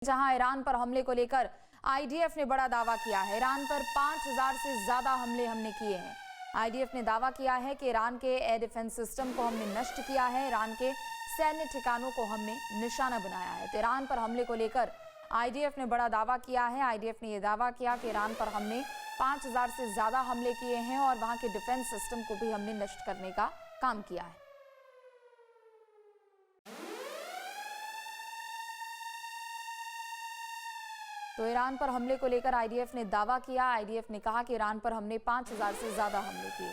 जहां ईरान पर हमले को लेकर आईडीएफ ने बड़ा दावा किया है। ईरान पर 5000 से ज्यादा हमले किए हैं। आईडीएफ ने दावा किया है कि ईरान के एयर डिफेंस सिस्टम को हमने नष्ट किया है, ईरान के सैन्य ठिकानों को हमने निशाना बनाया है। तो ईरान पर हमले को लेकर आईडीएफ ने बड़ा दावा किया है। आईडीएफ ने यह दावा किया कि ईरान पर हमने 5000 से ज्यादा हमले किए हैं और वहां के डिफेंस सिस्टम को भी हमने नष्ट करने का काम किया है। तो ईरान पर हमले को लेकर आईडीएफ ने दावा किया। आईडीएफ ने कहा कि ईरान पर हमने 5000 से ज्यादा हमले किए।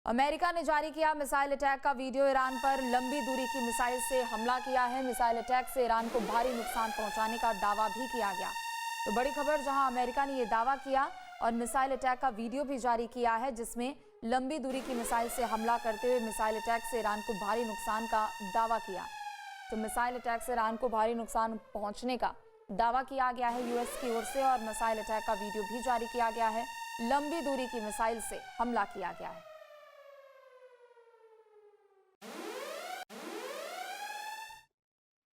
अमेरिका ने जारी किया मिसाइल अटैक का वीडियो। ईरान पर लंबी दूरी की मिसाइल से हमला किया है। मिसाइल अटैक से ईरान को भारी नुकसान पहुंचाने का दावा भी किया गया। तो बड़ी खबर, जहां अमेरिका ने यह दावा किया और मिसाइल अटैक का वीडियो भी जारी किया है, जिसमें लंबी दूरी की मिसाइल से हमला करते हुए मिसाइल अटैक से ईरान को भारी नुकसान का दावा किया। तो मिसाइल अटैक से ईरान को भारी नुकसान पहुंचने का दावा किया गया है यूएस की ओर से, और मिसाइल अटैक का वीडियो भी जारी किया गया है। लंबी दूरी की मिसाइल से हमला किया गया है।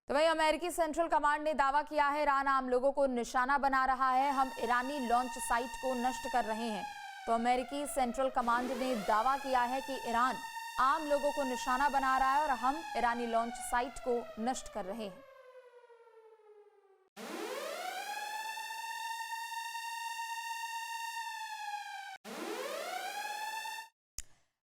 तो वही अमेरिकी सेंट्रल कमांड ने दावा किया है, ईरान आम लोगों को निशाना बना रहा है, हम ईरानी लॉन्च साइट को नष्ट कर रहे हैं। तो अमेरिकी सेंट्रल कमांड ने दावा किया है कि ईरान आम लोगों को निशाना बना रहा है और हम ईरानी लॉन्च साइट को नष्ट कर रहे हैं।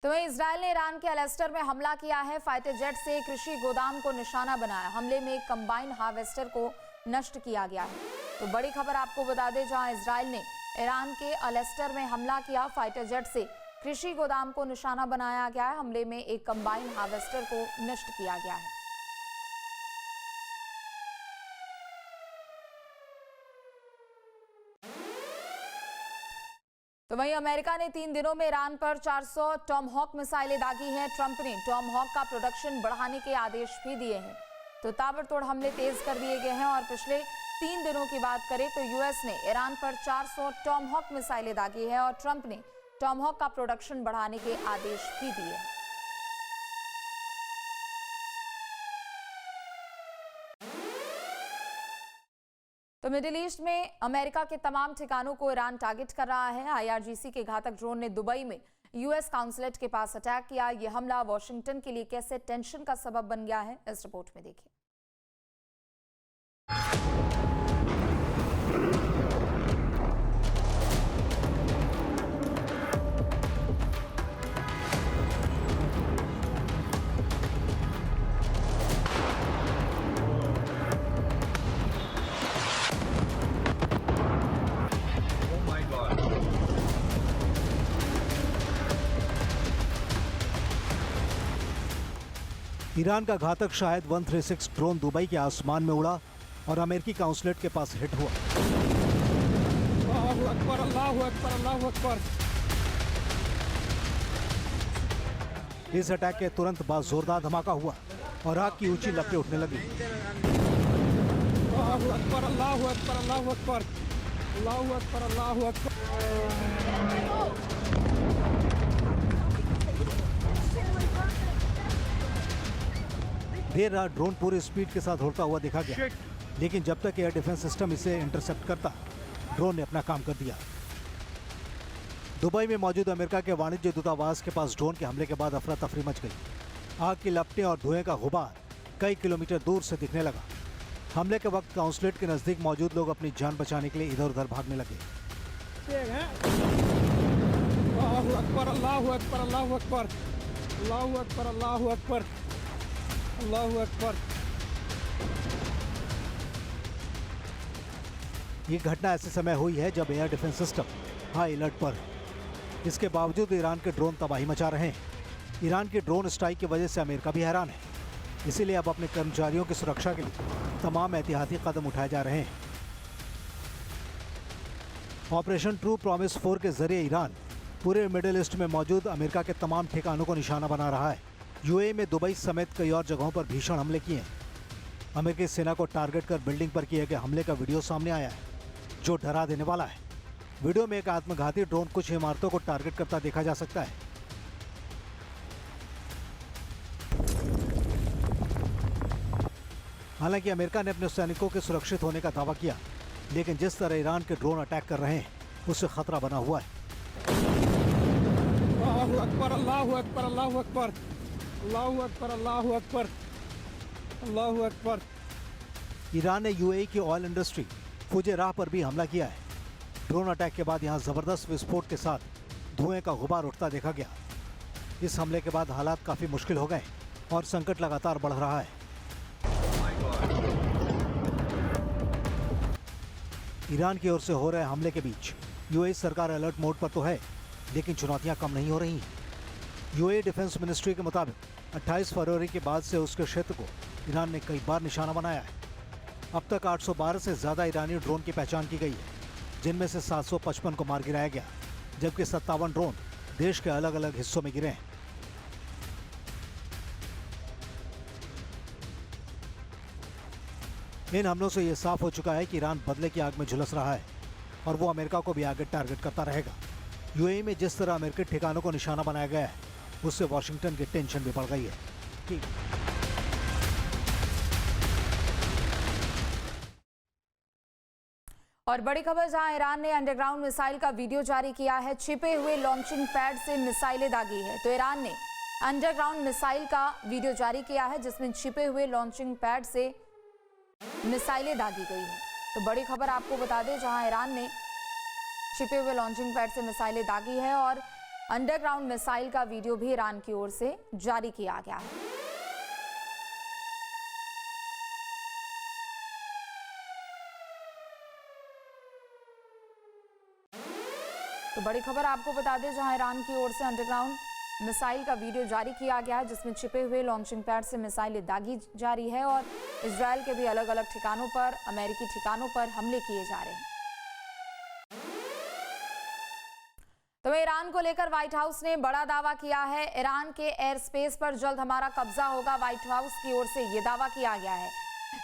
तो वहीं इजरायल ने ईरान के अलेस्टर में हमला किया है। फाइटर जेट से कृषि गोदाम को निशाना बनाया। हमले में एक कंबाइन हार्वेस्टर को नष्ट किया गया है। तो बड़ी खबर आपको बता दें, जहां इजरायल ने ईरान के अलेस्टर में हमला किया, फाइटर जेट से कृषि गोदाम को निशाना बनाया गया है। हमले में एक कंबाइन हार्वेस्टर को नष्ट किया गया है। तो वहीं अमेरिका ने 3 दिनों में ईरान पर 400 टॉमहॉक मिसाइलें दागी हैं। ट्रंप ने टॉमहॉक का प्रोडक्शन बढ़ाने के आदेश भी दिए हैं। तो ताबड़तोड़ हमले तेज कर दिए गए हैं। और पिछले 3 दिनों की बात करें तो यूएस ने ईरान पर 400 टॉमहॉक मिसाइलें दागी है और ट्रंप ने टॉमहॉक का प्रोडक्शन बढ़ाने के आदेश भी दिए। तो मिडिल ईस्ट में अमेरिका के तमाम ठिकानों को ईरान टारगेट कर रहा है। आईआरजीसी के घातक ड्रोन ने दुबई में यूएस काउंसलेट के पास अटैक किया। यह हमला वॉशिंगटन के लिए कैसे टेंशन का सबब बन गया है, इस रिपोर्ट में देखिए। ईरान का घातक शाहिद 136 ड्रोन दुबई के आसमान में उड़ा और अमेरिकी काउंसलेट के पास हिट हुआ। अल्लाहु अकबर, अल्लाहु अकबर, अल्लाहु अकबर। इस अटैक के तुरंत बाद जोरदार धमाका हुआ और आग की ऊंची लपटें उठने लगी। अल्लाहु अकबर, अल्लाहु अकबर, अल्लाहु अकबर, अल्लाहु अकबर, अल्लाहु अकबर। देर रात ड्रोन पूरी स्पीड के साथ उड़ता हुआ देखा गया, लेकिन जब तक एयर डिफेंस सिस्टम इसे इंटरसेप्ट करता, ड्रोन ने अपना काम कर दिया। दुबई में मौजूद अमेरिका के वाणिज्य दूतावास के पास ड्रोन के हमले के बाद अफरा तफरी मच गई। आग की लपटें और धुएं का गुबार कई किलोमीटर दूर से दिखने लगा। हमले के वक्त काउंसलेट के नजदीक मौजूद लोग अपनी जान बचाने के लिए इधर उधर भागने लगे। अल्लाहु अकबर, अल्लाहु अकबर, अल्लाहु अकबर, अल्लाहु अकबर, अल्लाहु अकबर, अल्लाहु अकबर। ये घटना ऐसे समय हुई है जब air defence system high alert पर है। इसके बावजूद ईरान के ड्रोन तबाही मचा रहे हैं। ईरान की ड्रोन स्ट्राइक की वजह से अमेरिका भी हैरान है। इसीलिए अब अपने कर्मचारियों की सुरक्षा के लिए तमाम एहतियाती कदम उठाए जा रहे हैं। ऑपरेशन ट्रू प्रॉमिस 4 के जरिए ईरान पूरे मिडिल ईस्ट में मौजूद अमेरिका के तमाम ठिकानों को निशाना बना रहा है। यूएई में दुबई समेत कई और जगहों पर भीषण हमले किए हैं। अमेरिकी सेना को टारगेट कर बिल्डिंग पर किए गए हमले का वीडियो सामने आया है, जो डरा देने वाला है। वीडियो में एक आत्मघाती ड्रोन कुछ इमारतों को टारगेट करता देखा जा सकता है। हालांकि अमेरिका ने अपने सैनिकों के सुरक्षित होने का दावा किया, लेकिन जिस तरह ईरान के ड्रोन अटैक कर रहे हैं उससे खतरा बना हुआ है। अल्लाहु अकबर, अल्लाहु अकबर, अल्लाहु अकबर, अल्लाहु अकबर, अल्लाहु अकबर, अल्लाहु अकबर। ईरान ने यूएई की ऑयल इंडस्ट्री फुजेराह पर भी हमला किया है। ड्रोन अटैक के बाद यहां जबरदस्त विस्फोट के साथ धुएं का गुबार उठता देखा गया। इस हमले के बाद हालात काफी मुश्किल हो गए और संकट लगातार बढ़ रहा है। ईरान की ओर से हो रहे हमले के बीच यूएई सरकार अलर्ट मोड पर तो है, लेकिन चुनौतियां कम नहीं हो रही हैं। यूएई डिफेंस मिनिस्ट्री के मुताबिक 28 फरवरी के बाद से उसके क्षेत्र को ईरान ने कई बार निशाना बनाया है। अब तक 812 से ज्यादा ईरानी ड्रोन की पहचान की गई है, जिनमें से 755 को मार गिराया गया, जबकि 57 ड्रोन देश के अलग अलग हिस्सों में गिरे हैं। इन हमलों से यह साफ हो चुका है कि ईरान बदले की आग में झुलस रहा है और वो अमेरिका को भी आगे टारगेट करता रहेगा। यूएई में जिस तरह अमेरिकी ठिकानों को निशाना बनाया गया है, उससे वॉशिंगटन की टेंशन भी बढ़ गई है कि और बड़ी खबर, जहां ईरान ने अंडरग्राउंड मिसाइल का वीडियो जारी किया है। छिपे हुए लॉन्चिंग पैड से मिसाइलें दागी है। तो ईरान ने अंडरग्राउंड मिसाइल का वीडियो जारी किया है, जिसमें छिपे हुए लॉन्चिंग पैड से मिसाइलें दागी गई है। तो बड़ी खबर आपको बता दें, जहां ईरान ने छिपे हुए लॉन्चिंग पैड से मिसाइलें दागी है और अंडरग्राउंड मिसाइल का वीडियो भी ईरान की ओर से जारी किया गया है। तो बड़ी खबर आपको बता दें, जहां ईरान की ओर से अंडरग्राउंड मिसाइल का वीडियो जारी किया गया है, जिसमें छिपे हुए लॉन्चिंग पैड से मिसाइलें दागी जा रही है और इजरायल के भी अलग अलग ठिकानों पर, अमेरिकी ठिकानों पर हमले किए जा रहे हैं। तो ईरान को लेकर व्हाइट हाउस ने बड़ा दावा किया है। ईरान के एयर स्पेस पर जल्द हमारा कब्जा होगा, व्हाइट हाउस की ओर से ये दावा किया गया है।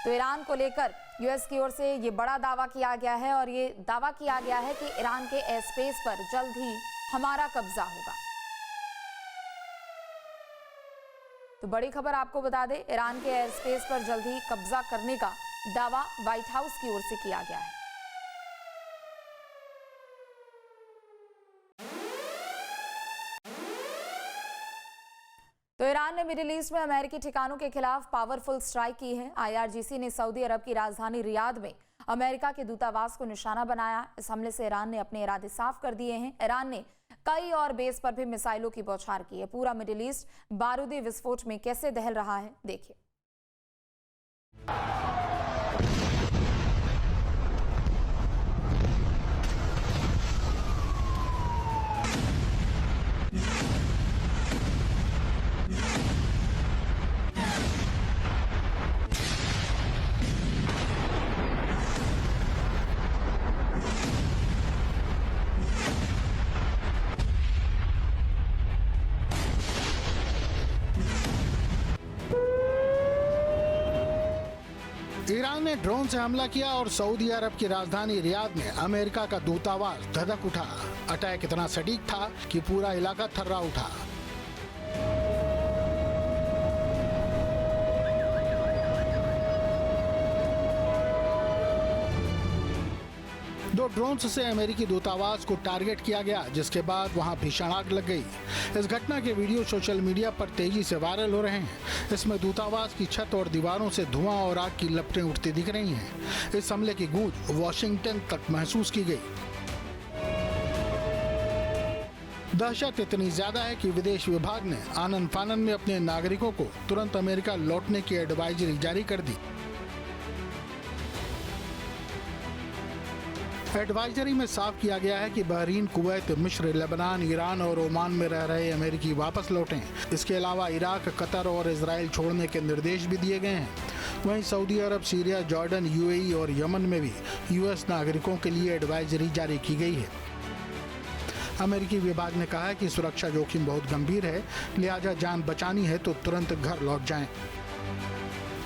तो ईरान को लेकर यूएस की ओर से ये बड़ा दावा किया गया है और ये दावा किया गया है कि ईरान के एयर स्पेस पर जल्द ही हमारा कब्जा होगा। तो बड़ी खबर आपको बता दें, ईरान के एयर स्पेस पर जल्द ही कब्जा करने का दावा व्हाइट हाउस की ओर से किया गया है। तो ईरान ने मिडिल ईस्ट में अमेरिकी ठिकानों के खिलाफ पावरफुल स्ट्राइक की है। आईआरजीसी ने सऊदी अरब की राजधानी रियाद में अमेरिका के दूतावास को निशाना बनाया। इस हमले से ईरान ने अपने इरादे साफ कर दिए हैं। ईरान ने कई और बेस पर भी मिसाइलों की बौछार की है। पूरा मिडिल ईस्ट बारूदी विस्फोट में कैसे दहल रहा है, देखिए। ईरान ने ड्रोन से हमला किया और सऊदी अरब की राजधानी रियाद में अमेरिका का दूतावास धधक उठा। अटैक इतना सटीक था कि पूरा इलाका थर्रा उठा। दो ड्रोन्स से अमेरिकी दूतावास को टारगेट किया गया, जिसके बाद वहां भीषण आग लग गई। इस घटना के वीडियो सोशल मीडिया पर तेजी से वायरल हो रहे हैं। इसमें दूतावास की छत और दीवारों से धुआं और आग की लपटें उठती दिख रही हैं। इस हमले की गूंज वॉशिंगटन तक महसूस की गई। दहशत इतनी ज्यादा है कि विदेश विभाग ने आनन फानन में अपने नागरिकों को तुरंत अमेरिका लौटने की एडवाइजरी जारी कर दी। एडवाइजरी में साफ किया गया है कि बहरीन, कुवैत, मिस्र, लेबनान, ईरान और ओमान में रह रहे अमेरिकी वापस लौटें। इसके अलावा इराक, कतर और इजराइल छोड़ने के निर्देश भी दिए गए हैं। वहीं सऊदी अरब, सीरिया, जॉर्डन, यूएई और यमन में भी यूएस नागरिकों के लिए एडवाइजरी जारी की गई है। अमेरिकी विभाग ने कहा है कि सुरक्षा जोखिम बहुत गंभीर है, लिहाजा जान बचानी है तो तुरंत घर लौट जाएं।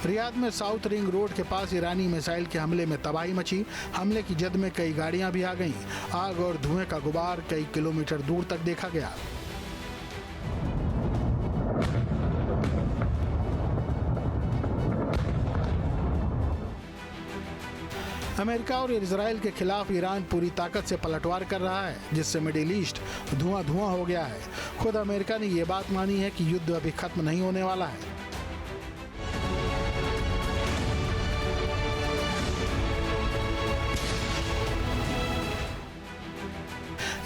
रियाद में साउथ रिंग रोड के पास ईरानी मिसाइल के हमले में तबाही मची। हमले की जद में कई गाड़ियां भी आ गईं। आग और धुएं का गुबार कई किलोमीटर दूर तक देखा गया। अमेरिका और इजराइल के खिलाफ ईरान पूरी ताकत से पलटवार कर रहा है, जिससे मिडिल ईस्ट धुआं हो गया है। खुद अमेरिका ने ये बात मानी है कि युद्ध अभी खत्म नहीं होने वाला है।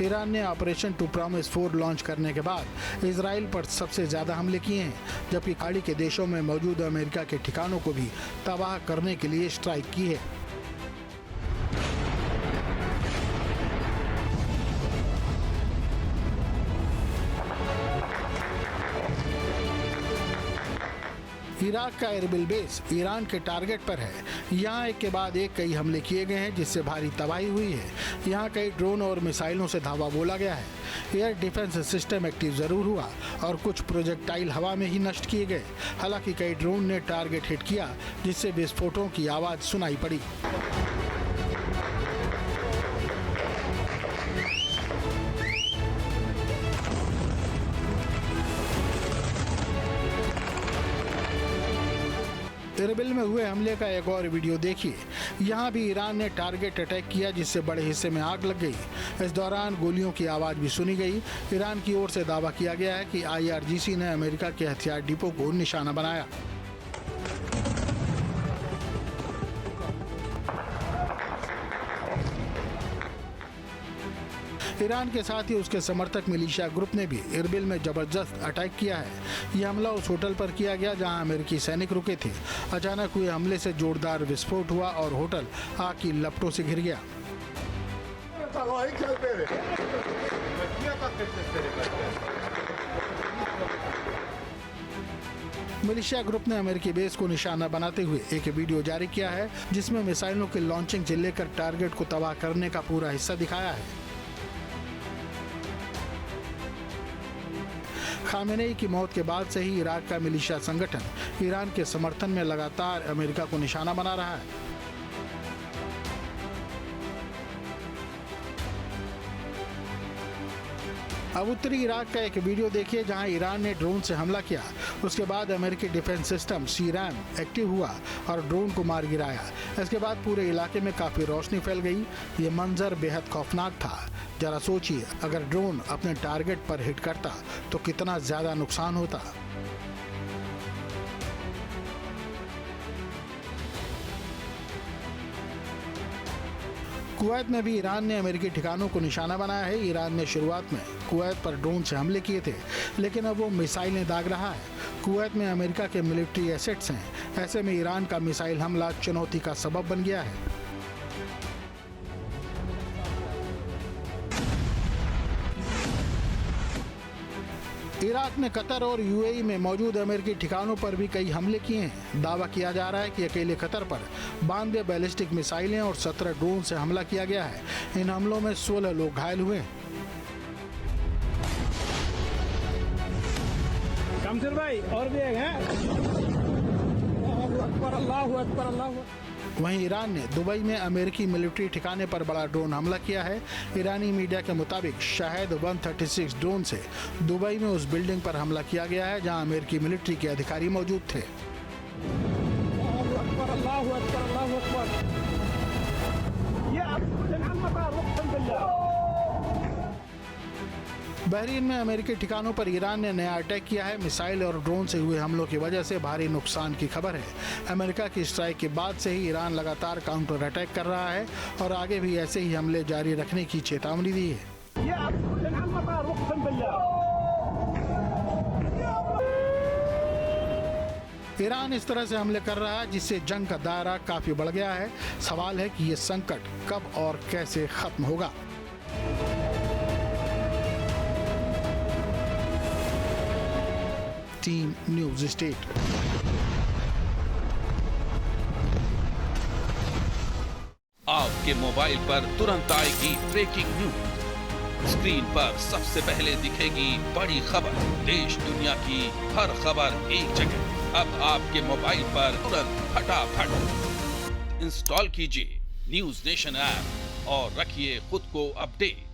ईरान ने ऑपरेशन टू प्रॉमिस 4 लॉन्च करने के बाद इजराइल पर सबसे ज्यादा हमले किए हैं, जबकि खाड़ी के देशों में मौजूद अमेरिका के ठिकानों को भी तबाह करने के लिए स्ट्राइक की है। इराक का एरबिल बेस ईरान के टारगेट पर है। यहाँ एक के बाद एक कई हमले किए गए हैं, जिससे भारी तबाही हुई है। यहाँ कई ड्रोन और मिसाइलों से धावा बोला गया है। एयर डिफेंस सिस्टम एक्टिव जरूर हुआ और कुछ प्रोजेक्टाइल हवा में ही नष्ट किए गए। हालांकि कई ड्रोन ने टारगेट हिट किया, जिससे विस्फोटों की आवाज सुनाई पड़ी। एरबिल में हुए हमले का एक और वीडियो देखिए। यहाँ भी ईरान ने टारगेट अटैक किया, जिससे बड़े हिस्से में आग लग गई। इस दौरान गोलियों की आवाज भी सुनी गई। ईरान की ओर से दावा किया गया है कि IRGC ने अमेरिका के हथियार डिपो को निशाना बनाया। ईरान के साथ ही उसके समर्थक मिलिशिया ग्रुप ने भी एरबिल में जबरदस्त अटैक किया है। यह हमला उस होटल पर किया गया जहां अमेरिकी सैनिक रुके थे। अचानक हुए हमले से जोरदार विस्फोट हुआ और होटल आग की लपटों से घिर गया। मिलिशिया ग्रुप ने अमेरिकी बेस को निशाना बनाते हुए एक वीडियो जारी किया है, जिसमें मिसाइलों की लॉन्चिंग से लेकर टारगेट को तबाह करने का पूरा हिस्सा दिखाया है। खामेनेई की मौत के बाद से ही इराक का मिलिशिया संगठन ईरान के समर्थन में लगातार अमेरिका को निशाना बना रहा है। अब उत्तरी इराक का एक वीडियो देखिए, जहां ईरान ने ड्रोन से हमला किया। उसके बाद अमेरिकी डिफेंस सिस्टम CRAM एक्टिव हुआ और ड्रोन को मार गिराया। इसके बाद पूरे इलाके में काफी रोशनी फैल गई। ये मंजर बेहद खौफनाक था। जरा सोचिए, अगर ड्रोन अपने टारगेट पर हिट करता तो कितना ज्यादा नुकसान होता। कुवैत में भी ईरान ने अमेरिकी ठिकानों को निशाना बनाया है। ईरान ने शुरुआत में कुवैत पर ड्रोन से हमले किए थे, लेकिन अब वो मिसाइलें दाग रहा है। कुवैत में अमेरिका के मिलिट्री एसेट्स हैं। ऐसे में ईरान का मिसाइल हमला चुनौती का सबब बन गया है। इराक ने कतर और UAE में मौजूद अमेरिकी ठिकानों पर भी कई हमले किए हैं। दावा किया जा रहा है कि अकेले कतर पर 92 बैलिस्टिक मिसाइलें और 17 ड्रोन से हमला किया गया है। इन हमलों में 16 लोग घायल हुए हैं। कमसर भाई और भी एक है। अल्लाहु अकबर, अल्लाहु अकबर, अल्लाहु अकबर। वहीं ईरान ने दुबई में अमेरिकी मिलिट्री ठिकाने पर बड़ा ड्रोन हमला किया है। ईरानी मीडिया के मुताबिक शायद 136 ड्रोन से दुबई में उस बिल्डिंग पर हमला किया गया है जहां अमेरिकी मिलिट्री के अधिकारी मौजूद थे। अल्लाहु अकबर, अल्लाहु अकबर। बहरीन में अमेरिकी ठिकानों पर ईरान ने नया अटैक किया है। मिसाइल और ड्रोन से हुए हमलों की वजह से भारी नुकसान की खबर है। अमेरिका की स्ट्राइक के बाद से ही ईरान लगातार काउंटर अटैक कर रहा है और आगे भी ऐसे ही हमले जारी रखने की चेतावनी दी है। ईरान इस तरह से हमले कर रहा है जिससे जंग का दायरा काफी बढ़ गया है। सवाल है कि ये संकट कब और कैसे खत्म होगा। Team news state. आपके मोबाइल पर तुरंत आएगी ब्रेकिंग न्यूज। स्क्रीन पर सबसे पहले दिखेगी बड़ी खबर। देश दुनिया की हर खबर एक जगह। अब आपके मोबाइल पर तुरंत फटाफट इंस्टॉल कीजिए न्यूज नेशन ऐप और रखिए खुद को अपडेट।